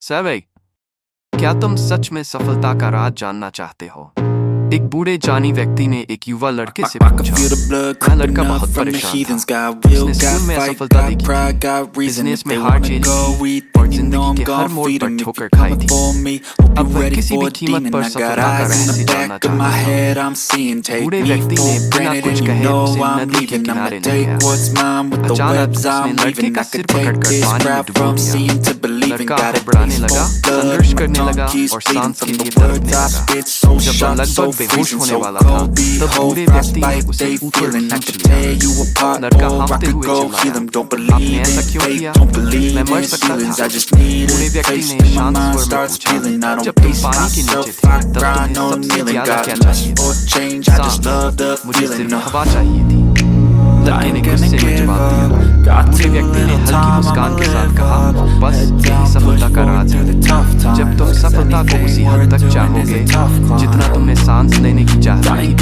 सर्वे, क्या तुम सच में सफलता का राज जानना चाहते हो? एक बूढ़े जानी व्यक्ति ने एक युवा लड़के से पूछा। वह लड़का बहुत परेशान था। उसने स्कूल में असफलता देखी थी, बिजनेस में हार झेली थी और जिंदगी के हर मोड़ पर ठोकर खाई थी। अब वह किसी भी कीमत पर सफलता का रहस्य जानना चाहता था। बूढ़े व्यक्ति ने बिना कुछ कहे उसे नदी के किनारे ले गया। अचानक उसने लड़के का सिर पकड़कर पानी में डुबो दिया। लड़का घबराने लगा, संघर्ष करने लगा और सांस के लिए तड़पने लगा। जब वह लगभग बेहोश होने वाला था, तब बूढ़े व्यक्ति ने उसे ऊपर खींच लिया। लड़का हांफते हुए चिल्लाया, आपने ऐसा क्यों किया? मैं मर सकता था। बूढ़े व्यक्ति ने शांत स्वर में पूछा, जब तुम पानी के नीचे थे, तब तुम्हें सबसे ज्यादा क्या चाहिए? सांस, मुझे सिर्फ हवा चाहिए थी। लड़के ने गुस्से में जवाब दिया। बूढ़े व्यक्ति ने हल्की मुस्कान के साथ कहा, बस यही सफलता का राज है। जब तुम सफलता को उसी हद तक चाहोगे जितना तुम्हें सांस लेने की चाहत थी,